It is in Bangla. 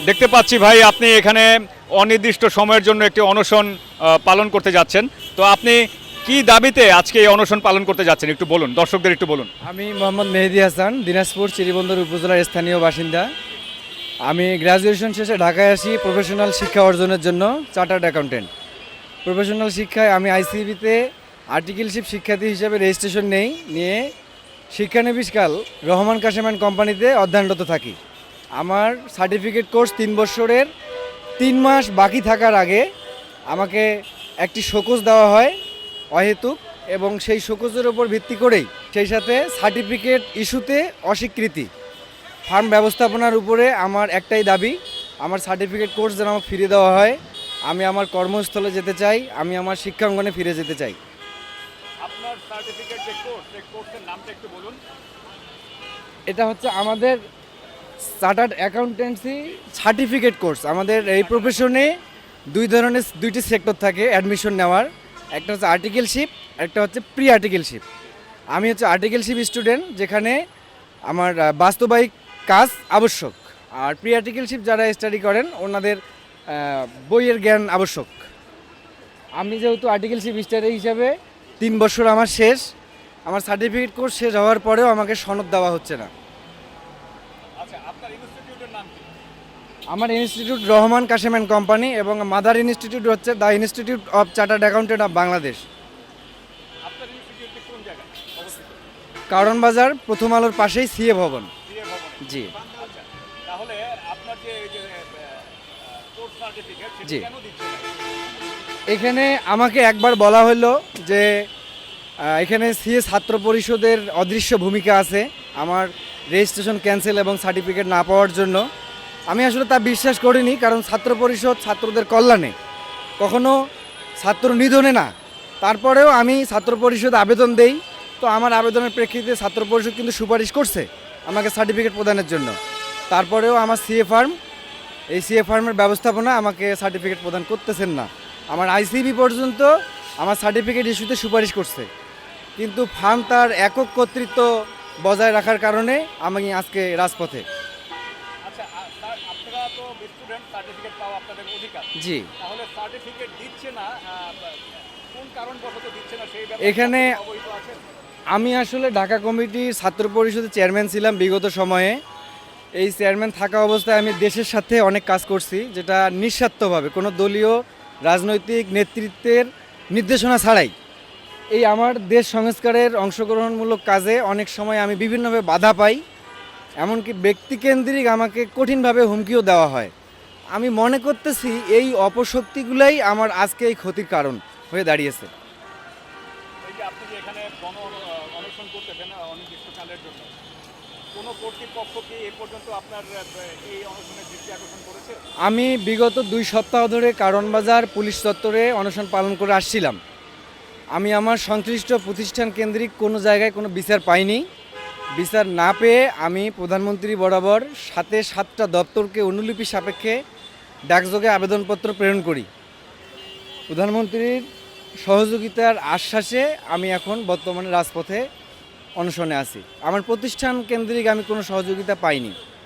দেখতে পাচ্ছি ভাই আপনি এখানে অনির্দিষ্ট সময়ের জন্য একটি অনশন পালন করতে যাচ্ছেন। তো আপনি কি দাবিতে আজকে এই অনশন পালন করতে যাচ্ছেন একটু বলুন, দর্শকদের একটু বলুন। আমি মোহাম্মদ মেহেদি হাসান, দিনাজপুর চিরিবন্দর উপজেলার স্থানীয় বাসিন্দা। আমি গ্র্যাজুয়েশন শেষে ঢাকায় আসি প্রফেশনাল শিক্ষা অর্জনের জন্য, চার্টার্ড অ্যাকাউন্টেন্ট। প্রফেশনাল শিক্ষায় আমি আইসিবিতে আর্টিকেলশিপ শিক্ষার্থী হিসেবে রেজিস্ট্রেশন নিয়ে শিক্ষানবিশকাল রহমান কাশেম অ্যান্ড কোম্পানিতে অধ্যয়নরত থাকি। আমার সার্টিফিকেট কোর্স 3 বছরের 3 মাস বাকি থাকার আগে আমাকে একটি শোকজ দেওয়া হয় অহেতুক, এবং সেই শোকজের ওপর ভিত্তি করেই সেই সাথে সার্টিফিকেট ইস্যুতে অস্বীকৃতি। ফার্ম ব্যবস্থাপনার উপরে আমার একটাই দাবি, আমার সার্টিফিকেট কোর্স যেন আমার ফিরে দেওয়া হয়। আমি আমার কর্মস্থলে যেতে চাই, আমি আমার শিক্ষাঙ্গনে ফিরে যেতে চাই। আপনার সার্টিফিকেট যে কোর্স, সেই কোর্সের নামটা একটু বলুন। এটা হচ্ছে আমাদের চার্টার্ড অ্যাকাউন্টেন্সি সার্টিফিকেট কোর্স। আমাদের এই প্রফেশনে দুইটি সেক্টর থাকে অ্যাডমিশন নেওয়ার, একটা হচ্ছে আর্টিকেলশিপ, একটা হচ্ছে প্রি আর্টিকেলশিপ। আমি হচ্ছে আর্টিকেলশিপ স্টুডেন্ট, যেখানে আমার বাস্তবায়িক কাজ আবশ্যক। আর প্রি আর্টিকেলশিপ যারা স্টাডি করেন ওনাদের বইয়ের জ্ঞান আবশ্যক। আমি যেহেতু আর্টিকেলশিপ স্টাডি হিসাবে 3 বছর আমার শেষ, আমার সার্টিফিকেট কোর্স শেষ হওয়ার পরেও আমাকে সনদ দেওয়া হচ্ছে না। আচ্ছা, আপনার ইনস্টিটিউটের নাম কি? আমার institute Rahman Kashem and company, এবং মাদার ইনস্টিটিউট হচ্ছে the institute of chartered accountant of Bangladesh. আপনার ইনস্টিটিউটটি কোন জায়গায় অবস্থিত? কারণ বাজার প্রথম আলোর পাশেই সিএ ভবন। সিএ ভবনে। জি আচ্ছা, তাহলে আপনার যে এই যে কোর্স সার্টিফিকেট সেটা জি। কেন দিচ্ছে না? এখানে আমাকে একবার বলা হলো যে এখানে সিএ ছাত্র পরিষদের অদৃশ্য ভূমিকা আছে আমার রেজিস্ট্রেশন ক্যান্সেল এবং সার্টিফিকেট না পাওয়ার জন্য। আমি আসলে তা বিশ্বাস করিনি, কারণ ছাত্র পরিষদ ছাত্রদের কল্যাণে, কখনো ছাত্র নিধনে না। তারপরেও আমি ছাত্র পরিষদ আবেদন দেই, তো আমার আবেদনের প্রেক্ষিতে ছাত্র পরিষদ কিন্তু সুপারিশ করছে আমাকে সার্টিফিকেট প্রদানের জন্য। তারপরেও আমার সিএ ফার্ম, এই সিএ ফার্মের ব্যবস্থাপনা আমাকে সার্টিফিকেট প্রদান করতেছেন না। আমার আইসিবি পর্যন্ত আমার সার্টিফিকেট ইস্যুতে সুপারিশ করছে, কিন্তু ফার্ম তার একক কর্তৃত্ব বজায় রাখার কারণে আমি আজকে রাজপথে। আচ্ছা, আপনারা তো স্টুডেন্ট, সার্টিফিকেট পাওয়া আপনাদের অধিকার। জি, তাহলে সার্টিফিকেট দিচ্ছে না, কোন কারণবশত দিচ্ছে না সেই ব্যাপারে এখানে অবহিত আছেন? আমি আসলে ঢাকা কমিটির ছাত্র পরিষদের চেয়ারম্যান ছিলাম বিগত সময়ে। এই চেয়ারম্যান থাকা অবস্থায় আমি দেশের সাথে অনেক কাজ করছি, যেটা নিঃস্বার্থভাবে কোনো দলীয় রাজনৈতিক নেতৃত্বের নির্দেশনা ছাড়াই। এই আমার দেশ সংস্কারের অংশগ্রহণমূলক কাজে অনেক সময় আমি বিভিন্নভাবে বাধা পাই, এমনকি ব্যক্তিকেন্দ্রিক আমাকে কঠিনভাবে হুমকিও দেওয়া হয়। আমি মনে করতেছি এই অপশক্তিগুলাই আমার আজকে এই ক্ষতির কারণ হয়ে দাঁড়িয়েছে। এই যে আপনি যে এখানে অনশন করতেছেন অনির্দিষ্টকালের জন্য, কোনো কর্তৃপক্ষ কি এ পর্যন্ত আপনার এই অনশনের দৃষ্টি আকর্ষণ করেছে? আমি বিগত 2 সপ্তাহ ধরে কারণবাজার পুলিশ চত্বরে অনশন পালন করে আসছিলাম। আমি আমার সংশ্লিষ্ট প্রতিষ্ঠান কেন্দ্রিক কোনো জায়গায় কোনো বিচার পাইনি। বিচার না পেয়ে আমি প্রধানমন্ত্রী বরাবর 7টা দপ্তরকে অনুলিপি সাপেক্ষে ডাকযোগে আবেদনপত্র প্রেরণ করি। প্রধানমন্ত্রীর সহযোগিতার আশ্বাসে আমি এখন বর্তমানে রাজপথে অনশনে আছি। আমার প্রতিষ্ঠান কেন্দ্রিক আমি কোনো সহযোগিতা পাইনি।